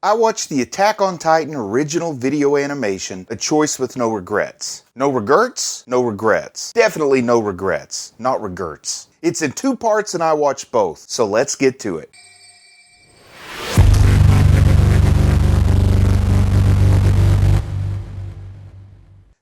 I watched the Attack on Titan original video animation, A Choice with No Regrets. No regrets? No regrets. Definitely no regrets, not regrets. It's in 2 parts and I watched both, so let's get to it.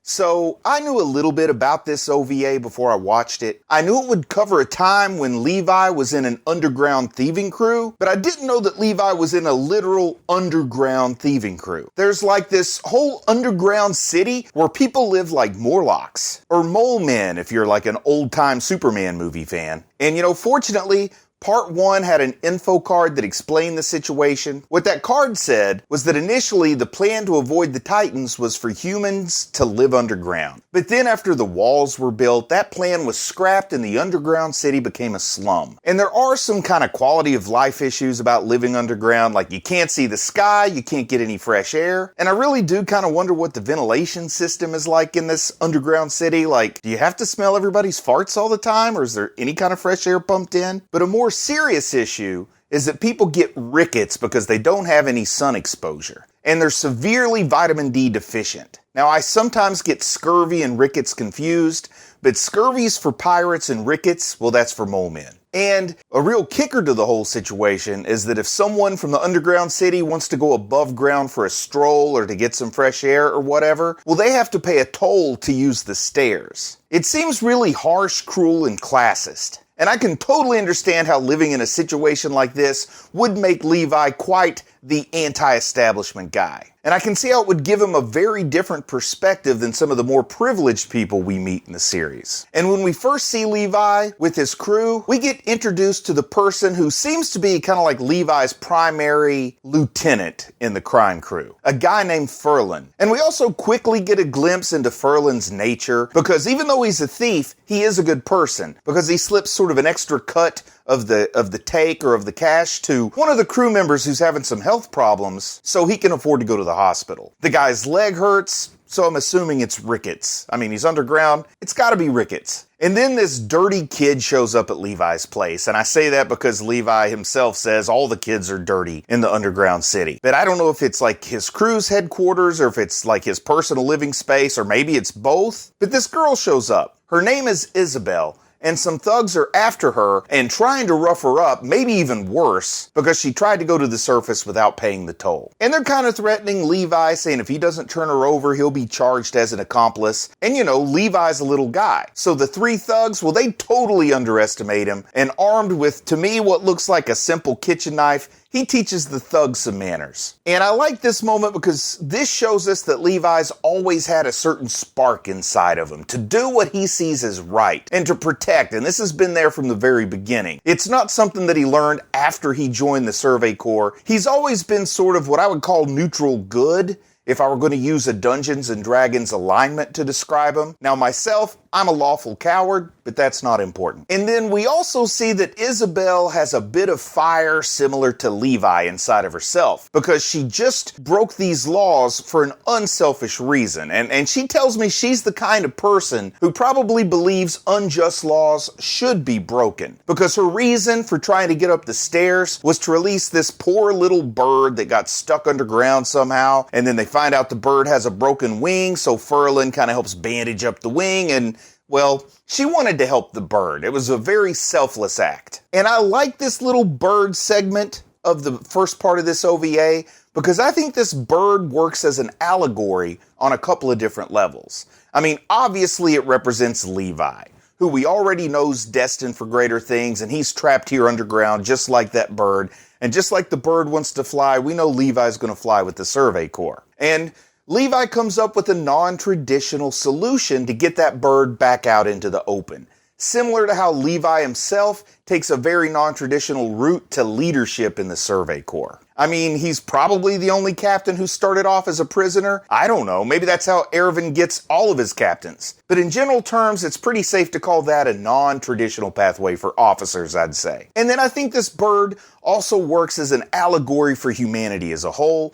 So, I knew a little bit about this OVA before I watched it. I knew it would cover a time when Levi was in an underground thieving crew, but I didn't know that Levi was in a literal underground thieving crew. There's like this whole underground city where people live like Morlocks, or mole men if you're like an old-time Superman movie fan. And fortunately, Part 1 had an info card that explained the situation. What that card said was that initially the plan to avoid the Titans was for humans to live underground. But then after the walls were built, that plan was scrapped and the underground city became a slum. And there are some kind of quality of life issues about living underground, like you can't see the sky, you can't get any fresh air. And I really do kind of wonder what the ventilation system is like in this underground city. Like, do you have to smell everybody's farts all the time, or is there any kind of fresh air pumped in? But a more serious issue is that people get rickets because they don't have any sun exposure, and they're severely vitamin D deficient. Now, I sometimes get scurvy and rickets confused, but scurvy's for pirates and rickets, well, that's for mole men. And a real kicker to the whole situation is that if someone from the underground city wants to go above ground for a stroll or to get some fresh air or whatever, well, they have to pay a toll to use the stairs. It seems really harsh, cruel, and classist. And I can totally understand how living in a situation like this would make Levi quite the anti-establishment guy. And I can see how it would give him a very different perspective than some of the more privileged people we meet in the series. And when we first see Levi with his crew, we get introduced to the person who seems to be kind of like Levi's primary lieutenant in the crime crew, a guy named Ferlin. And we also quickly get a glimpse into Ferlin's nature, because even though he's a thief, he is a good person, because he slips sort of an extra cut of the take or of the cash to one of the crew members who's having some health problems so he can afford to go to the hospital. The guy's leg hurts, so I'm assuming it's rickets. I mean, he's underground. It's gotta be rickets. And then this dirty kid shows up at Levi's place. And I say that because Levi himself says all the kids are dirty in the underground city. But I don't know if it's like his crew's headquarters or if it's like his personal living space, or maybe it's both. But this girl shows up. Her name is Isabel. And some thugs are after her and trying to rough her up, maybe even worse, because she tried to go to the surface without paying the toll. And they're kind of threatening Levi, saying if he doesn't turn her over, he'll be charged as an accomplice. And Levi's a little guy. So the 3 thugs, well, they totally underestimate him, and armed with, to me, what looks like a simple kitchen knife, he teaches the thugs some manners. And I like this moment because this shows us that Levi's always had a certain spark inside of him to do what he sees as right and to protect, and this has been there from the very beginning. It's not something that he learned after he joined the Survey Corps. He's always been sort of what I would call neutral good, if I were going to use a Dungeons & Dragons alignment to describe him. Now myself, I'm a lawful coward, but that's not important. And then we also see that Isabel has a bit of fire similar to Levi inside of herself, because she just broke these laws for an unselfish reason. And she tells me she's the kind of person who probably believes unjust laws should be broken, because her reason for trying to get up the stairs was to release this poor little bird that got stuck underground somehow, and then they find out the bird has a broken wing, so Ferlin kind of helps bandage up the wing, and well, she wanted to help the bird. It was a very selfless act. And I like this little bird segment of the first part of this OVA because I think this bird works as an allegory on a couple of different levels. I mean, obviously it represents Levi, who we already know is destined for greater things, and he's trapped here underground just like that bird. And just like the bird wants to fly, we know Levi's going to fly with the Survey Corps. And Levi comes up with a non-traditional solution to get that bird back out into the open. Similar to how Levi himself takes a very non-traditional route to leadership in the Survey Corps. I mean, he's probably the only captain who started off as a prisoner. I don't know, maybe that's how Erwin gets all of his captains. But in general terms, it's pretty safe to call that a non-traditional pathway for officers, I'd say. And then I think this bird also works as an allegory for humanity as a whole.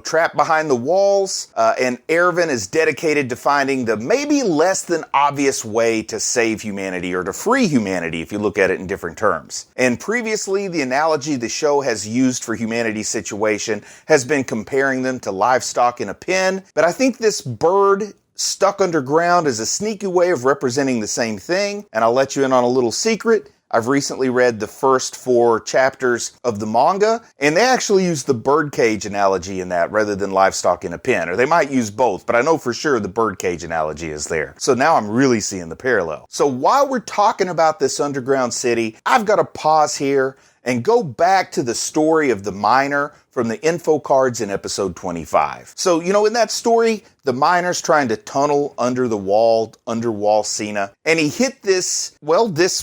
Trapped behind the walls, and Erwin is dedicated to finding the maybe less than obvious way to save humanity or to free humanity if you look at it in different terms. And previously, the analogy the show has used for humanity's situation has been comparing them to livestock in a pen, but I think this bird stuck underground is a sneaky way of representing the same thing, and I'll let you in on a little secret. I've recently read the first 4 chapters of the manga, and they actually use the birdcage analogy in that rather than livestock in a pen. Or they might use both, but I know for sure the birdcage analogy is there. So now I'm really seeing the parallel. So while we're talking about this underground city, I've got to pause here and go back to the story of the miner from the info cards in episode 25. So, in that story, the miner's trying to tunnel under the wall Cena, and he hit this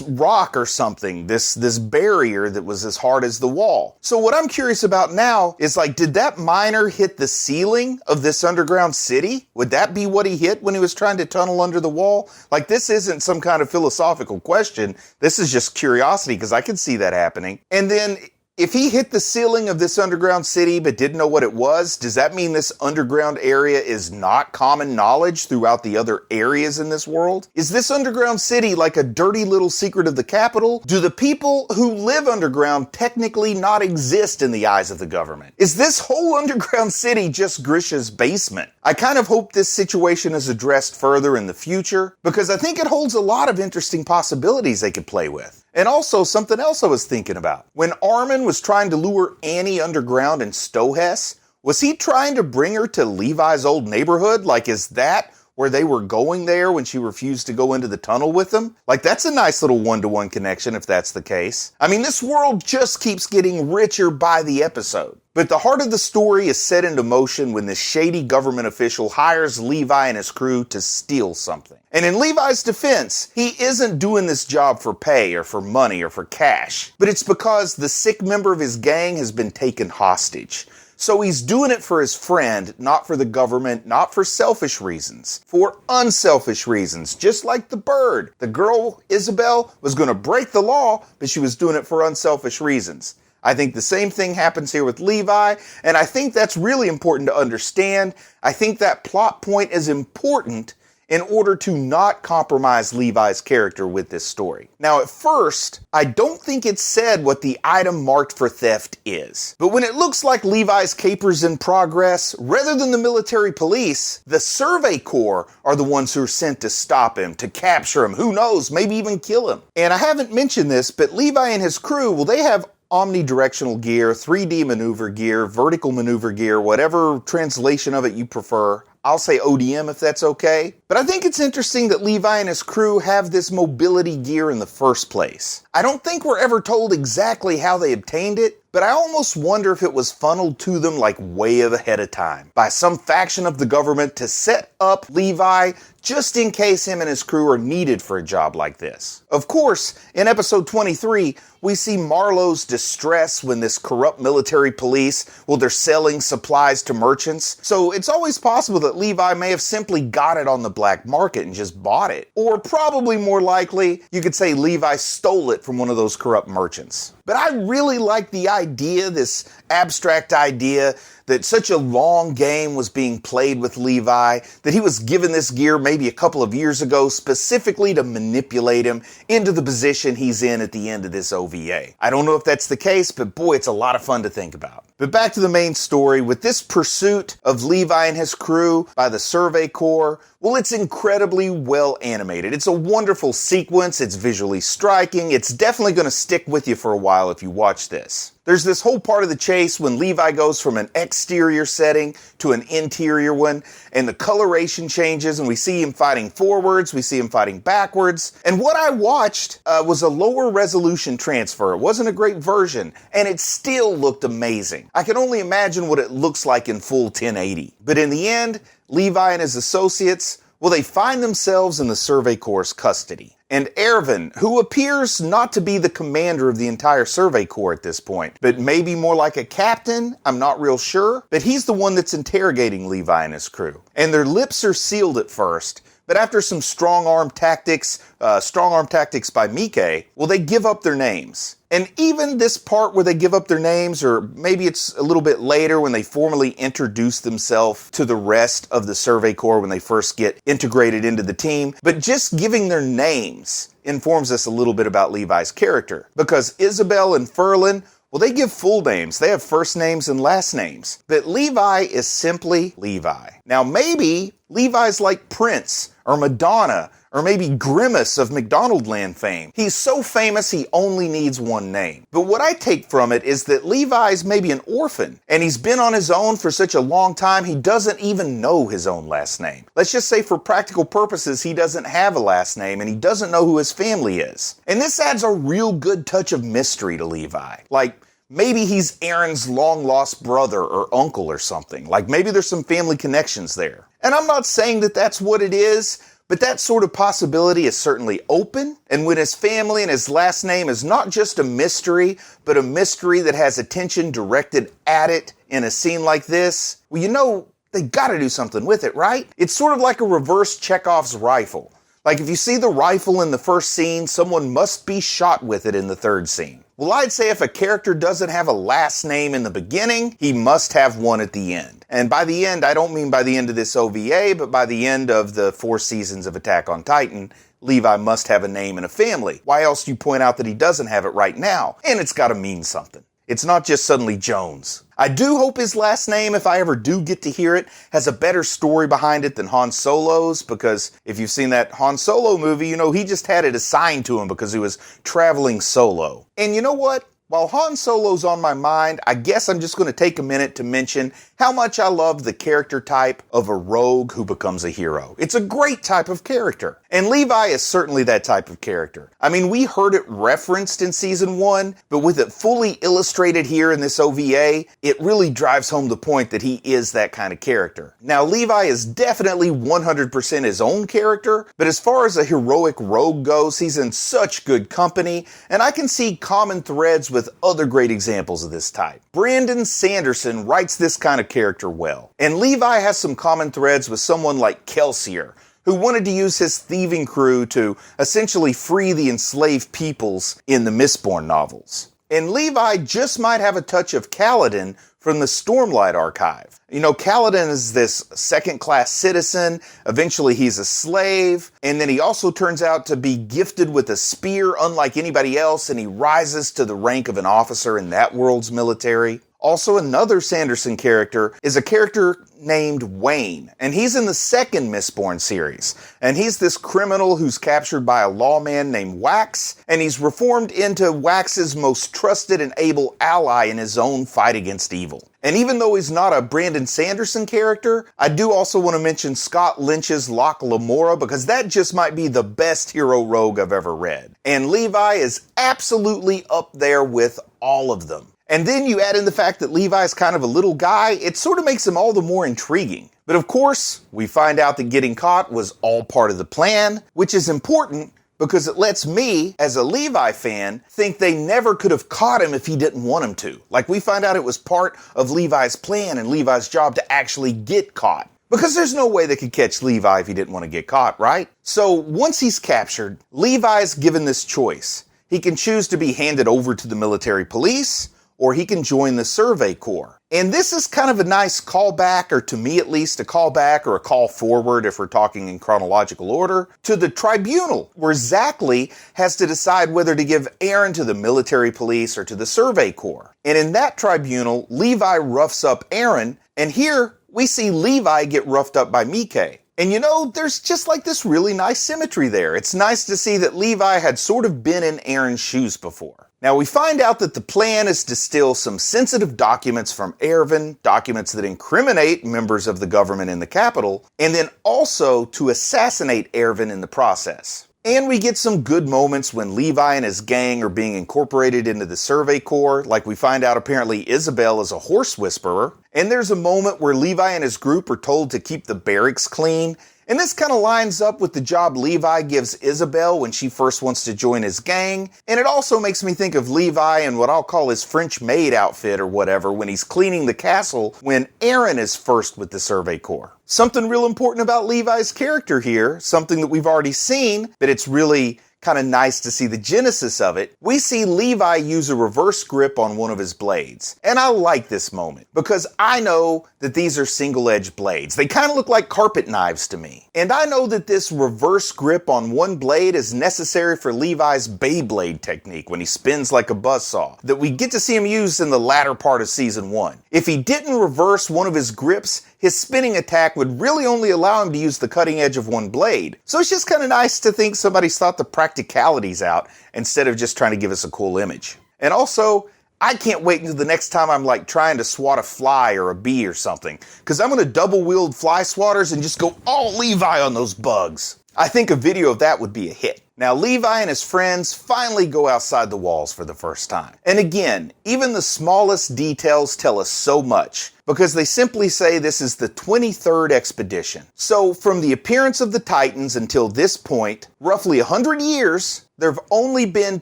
rock or something, this barrier that was as hard as the wall. So what I'm curious about now is, did that miner hit the ceiling of this underground city? Would that be what he hit when he was trying to tunnel under the wall? This isn't some kind of philosophical question. This is just curiosity, because I could see that happening. And then, if he hit the ceiling of this underground city but didn't know what it was, does that mean this underground area is not common knowledge throughout the other areas in this world? Is this underground city like a dirty little secret of the capital? Do the people who live underground technically not exist in the eyes of the government? Is this whole underground city just Grisha's basement? I kind of hope this situation is addressed further in the future, because I think it holds a lot of interesting possibilities they could play with. And also, something else I was thinking about. When Armin was trying to lure Annie underground in Stohess, was he trying to bring her to Levi's old neighborhood? Is that where they were going there when she refused to go into the tunnel with them? That's a nice little one-to-one connection if that's the case. I mean, this world just keeps getting richer by the episode. But the heart of the story is set into motion when this shady government official hires Levi and his crew to steal something. And in Levi's defense, he isn't doing this job for pay or for money or for cash, but it's because the sick member of his gang has been taken hostage. So he's doing it for his friend, not for the government, not for selfish reasons, for unselfish reasons, just like the bird. The girl, Isabel, was going to break the law, but she was doing it for unselfish reasons. I think the same thing happens here with Levi, and I think that's really important to understand. I think that plot point is important in order to not compromise Levi's character with this story. Now, at first, I don't think it's said what the item marked for theft is. But when it looks like Levi's caper's in progress, rather than the military police, the Survey Corps are the ones who are sent to stop him, to capture him, who knows, maybe even kill him. And I haven't mentioned this, but Levi and his crew, they have omnidirectional gear, 3D maneuver gear, vertical maneuver gear, whatever translation of it you prefer. I'll say ODM if that's okay. But I think it's interesting that Levi and his crew have this mobility gear in the first place. I don't think we're ever told exactly how they obtained it, but I almost wonder if it was funneled to them way ahead of time by some faction of the government to set up Levi just in case him and his crew are needed for a job like this. Of course, in episode 23, we see Marlowe's distress when this corrupt military police, they're selling supplies to merchants. So it's always possible that Levi may have simply got it on the black market and just bought it. Or probably more likely, you could say Levi stole it from one of those corrupt merchants. But I really like the idea, this abstract idea, that such a long game was being played with Levi, that he was given this gear maybe a couple of years ago specifically to manipulate him into the position he's in at the end of this OVA. I don't know if that's the case, but boy, it's a lot of fun to think about. But back to the main story, with this pursuit of Levi and his crew by the Survey Corps, it's incredibly well animated. It's a wonderful sequence, it's visually striking, it's definitely going to stick with you for a while if you watch this. There's this whole part of the chase when Levi goes from an exterior setting to an interior one, and the coloration changes, and we see him fighting forwards, we see him fighting backwards. And what I watched was a lower resolution transfer. It wasn't a great version, and it still looked amazing. I can only imagine what it looks like in full 1080. But in the end, Levi and his associates, they find themselves in the Survey Corps' custody. And Erwin, who appears not to be the commander of the entire Survey Corps at this point, but maybe more like a captain, I'm not real sure, but he's the one that's interrogating Levi and his crew. And their lips are sealed at first, but after some strong arm tactics by Mike, they give up their names. And even this part where they give up their names, or maybe it's a little bit later when they formally introduce themselves to the rest of the Survey Corps when they first get integrated into the team, but just giving their names informs us a little bit about Levi's character. Because Isabel and Ferlin, Well, they give full names. They have first names and last names. But Levi is simply Levi. Now, maybe Levi's like Prince or Madonna or maybe Grimace of McDonaldland fame. He's so famous he only needs one name. But what I take from it is that Levi's maybe an orphan, and he's been on his own for such a long time he doesn't even know his own last name. Let's just say for practical purposes he doesn't have a last name and he doesn't know who his family is. And this adds a real good touch of mystery to Levi. Like, maybe he's Aaron's long-lost brother or uncle or something. Like, maybe there's some family connections there. And I'm not saying that that's what it is, but that sort of possibility is certainly open. And when his family and his last name is not just a mystery, but a mystery that has attention directed at it in a scene like this, well, you know, they gotta do something with it, right? It's sort of like a reverse Chekhov's rifle. Like, if you see the rifle in the first scene, someone must be shot with it in the third scene. Well, I'd say if a character doesn't have a last name in the beginning, he must have one at the end. And by the end, I don't mean by the end of this OVA, but by the end of the 4 seasons of Attack on Titan, Levi must have a name and a family. Why else do you point out that he doesn't have it right now? And it's gotta mean something. It's not just suddenly Jones. I do hope his last name, if I ever do get to hear it, has a better story behind it than Han Solo's, because if you've seen that Han Solo movie, you know he just had it assigned to him because he was traveling solo. And you know what? While Han Solo's on my mind, I guess I'm just going to take a minute to mention how much I love the character type of a rogue who becomes a hero. It's a great type of character. And Levi is certainly that type of character. I mean, we heard it referenced in Season 1, but with it fully illustrated here in this OVA, it really drives home the point that he is that kind of character. Now, Levi is definitely 100% his own character, but as far as a heroic rogue goes, he's in such good company, and I can see common threads with other great examples of this type. Brandon Sanderson writes this kind of character well, and Levi has some common threads with someone like Kelsier, who wanted to use his thieving crew to essentially free the enslaved peoples in the Mistborn novels. And Levi just might have a touch of Kaladin from the Stormlight Archive. You know, Kaladin is this second-class citizen, eventually he's a slave, and then he also turns out to be gifted with a spear unlike anybody else, and he rises to the rank of an officer in that world's military. Also, another Sanderson character is a character named Wayne, and he's in the second Mistborn series. And he's this criminal who's captured by a lawman named Wax, and he's reformed into Wax's most trusted and able ally in his own fight against evil. And even though he's not a Brandon Sanderson character, I do also want to mention Scott Lynch's Locke Lamora, because that just might be the best hero rogue I've ever read. And Levi is absolutely up there with all of them. And then you add in the fact that Levi's kind of a little guy, it sort of makes him all the more intriguing. But of course, we find out that getting caught was all part of the plan, which is important because it lets me, as a Levi fan, think they never could have caught him if he didn't want him to. Like, we find out it was part of Levi's plan and Levi's job to actually get caught. Because there's no way they could catch Levi if he didn't want to get caught, right? So once he's captured, Levi's given this choice. He can choose to be handed over to the military police, or he can join the Survey Corps. And this is kind of a nice callback, or to me at least, a callback or a call forward, if we're talking in chronological order, to the tribunal, where Zackley has to decide whether to give Aaron to the military police or to the Survey Corps. And in that tribunal, Levi roughs up Aaron, and here we see Levi get roughed up by Mike. And you know, there's just like this really nice symmetry there. It's nice to see that Levi had sort of been in Aaron's shoes before. Now, we find out that the plan is to steal some sensitive documents from Erwin, documents that incriminate members of the government in the capital, and then also to assassinate Erwin in the process. And we get some good moments when Levi and his gang are being incorporated into the Survey Corps, like we find out apparently Isabel is a horse whisperer. And there's a moment where Levi and his group are told to keep the barracks clean. And this kind of lines up with the job Levi gives Isabel when she first wants to join his gang. And it also makes me think of Levi in what I'll call his French maid outfit or whatever when he's cleaning the castle when Aaron is first with the Survey Corps. Something real important about Levi's character here, something that we've already seen, but it's really kind of nice to see the genesis of it, we see Levi use a reverse grip on one of his blades. And I like this moment because I know that these are single-edged blades. They kind of look like carpet knives to me. And I know that this reverse grip on one blade is necessary for Levi's Beyblade technique when he spins like a buzzsaw, that we get to see him use in the latter part of Season 1. If he didn't reverse one of his grips, his spinning attack would really only allow him to use the cutting edge of one blade. So it's just kind of nice to think somebody's thought the practicalities out instead of just trying to give us a cool image. And also, I can't wait until the next time I'm like trying to swat a fly or a bee or something, because I'm going to double wield fly swatters and just go all Levi on those bugs. I think a video of that would be a hit. Now, Levi and his friends finally go outside the walls for the first time. And again, even the smallest details tell us so much, because they simply say this is the 23rd expedition. So, from the appearance of the Titans until this point, roughly 100 years, there have only been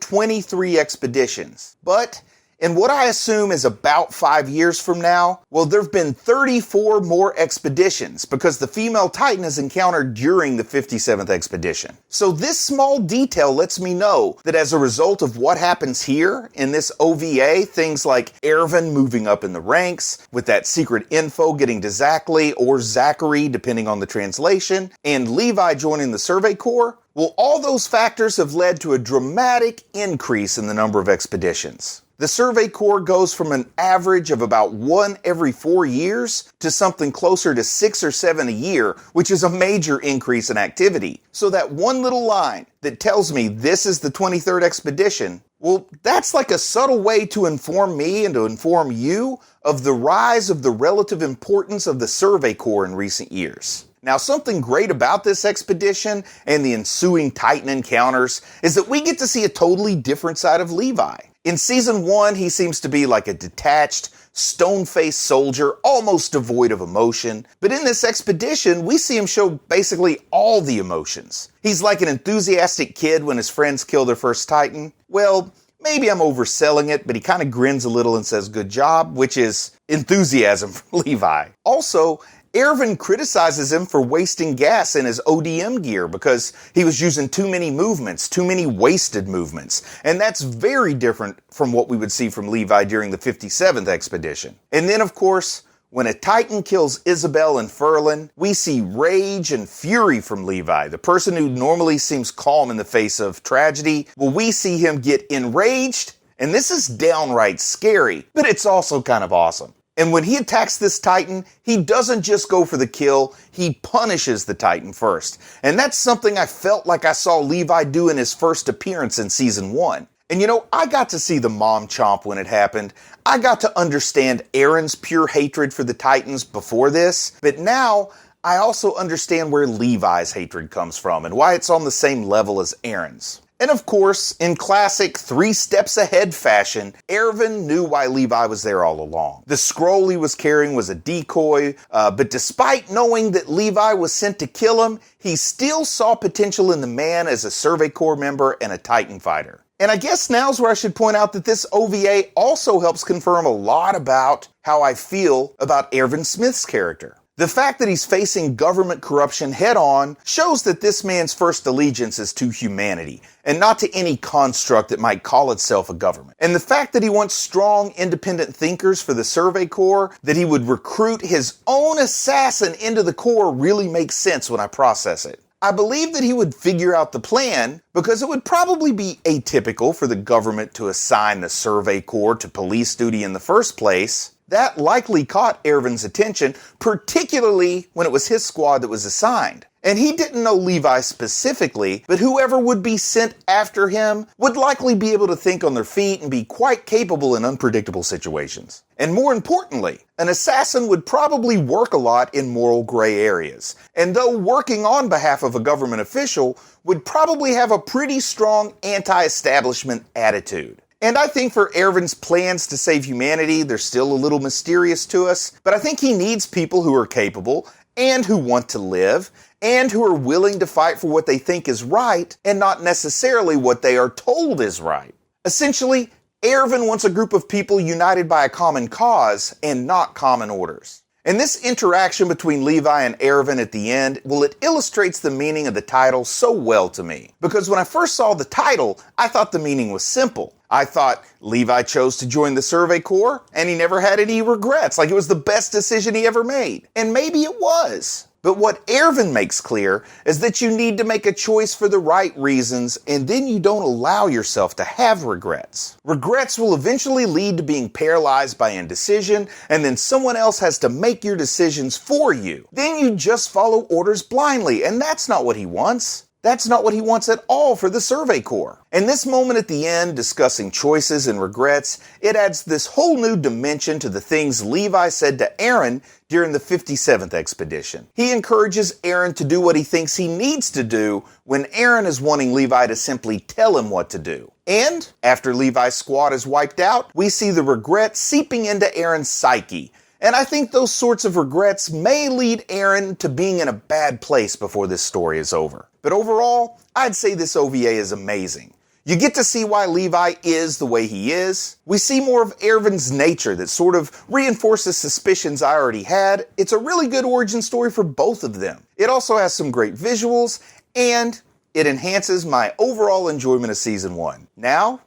23 expeditions. But in what I assume is about 5 years from now, well, there have been 34 more expeditions because the female Titan is encountered during the 57th expedition. So this small detail lets me know that as a result of what happens here in this OVA, things like Erwin moving up in the ranks, with that secret info getting to Zachary or Zachary depending on the translation, and Levi joining the Survey Corps, well, all those factors have led to a dramatic increase in the number of expeditions. The Survey Corps goes from an average of about 1 every 4 years to something closer to 6 or 7 a year, which is a major increase in activity. So that one little line that tells me this is the 23rd expedition, well, that's like a subtle way to inform me and to inform you of the rise of the relative importance of the Survey Corps in recent years. Now, something great about this expedition and the ensuing Titan encounters is that we get to see a totally different side of Levi. In Season 1, he seems to be like a detached, stone-faced soldier, almost devoid of emotion. But in this expedition, we see him show basically all the emotions. He's like an enthusiastic kid when his friends kill their first Titan. Well, maybe I'm overselling it, but he kind of grins a little and says, "Good job," which is enthusiasm for Levi. Also, Erwin criticizes him for wasting gas in his ODM gear because he was using too many movements, too many wasted movements. And that's very different from what we would see from Levi during the 57th expedition. And then, of course, when a Titan kills Isabel and Ferlin, we see rage and fury from Levi, the person who normally seems calm in the face of tragedy. Well, we see him get enraged, and this is downright scary, but it's also kind of awesome. And when he attacks this Titan, he doesn't just go for the kill, he punishes the Titan first. And that's something I felt like I saw Levi do in his first appearance in Season 1. And you know, I got to see the mom chomp when it happened. I got to understand Aaron's pure hatred for the Titans before this, but now I also understand where Levi's hatred comes from and why it's on the same level as Aaron's. And of course, in classic 3 steps ahead fashion, Erwin knew why Levi was there all along. The scroll he was carrying was a decoy, but despite knowing that Levi was sent to kill him, he still saw potential in the man as a Survey Corps member and a Titan fighter. And I guess now's where I should point out that this OVA also helps confirm a lot about how I feel about Erwin Smith's character. The fact that he's facing government corruption head-on shows that this man's first allegiance is to humanity, and not to any construct that might call itself a government. And the fact that he wants strong, independent thinkers for the Survey Corps, that he would recruit his own assassin into the Corps really makes sense when I process it. I believe that he would figure out the plan because it would probably be atypical for the government to assign the Survey Corps to police duty in the first place. That likely caught Erwin's attention, particularly when it was his squad that was assigned. And he didn't know Levi specifically, but whoever would be sent after him would likely be able to think on their feet and be quite capable in unpredictable situations. And more importantly, an assassin would probably work a lot in moral gray areas, and though working on behalf of a government official, would probably have a pretty strong anti-establishment attitude. And I think for Erwin's plans to save humanity, they're still a little mysterious to us, but I think he needs people who are capable and who want to live and who are willing to fight for what they think is right and not necessarily what they are told is right. Essentially, Erwin wants a group of people united by a common cause and not common orders. And this interaction between Levi and Erwin at the end, well, it illustrates the meaning of the title so well to me. Because when I first saw the title, I thought the meaning was simple. I thought Levi chose to join the Survey Corps, and he never had any regrets, like it was the best decision he ever made. And maybe it was. But what Erwin makes clear is that you need to make a choice for the right reasons, and then you don't allow yourself to have regrets. Regrets will eventually lead to being paralyzed by indecision, and then someone else has to make your decisions for you. Then you just follow orders blindly, and that's not what he wants. That's not what he wants at all for the Survey Corps. And this moment at the end, discussing choices and regrets, it adds this whole new dimension to the things Levi said to Aaron during the 57th expedition. He encourages Aaron to do what he thinks he needs to do when Aaron is wanting Levi to simply tell him what to do. And after Levi's squad is wiped out, we see the regret seeping into Aaron's psyche. And I think those sorts of regrets may lead Aaron to being in a bad place before this story is over. But overall, I'd say this OVA is amazing. You get to see why Levi is the way he is. We see more of Erwin's nature that sort of reinforces suspicions I already had. It's a really good origin story for both of them. It also has some great visuals, and it enhances my overall enjoyment of Season 1. Now,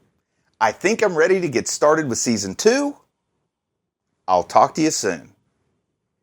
I think I'm ready to get started with Season 2. I'll talk to you soon.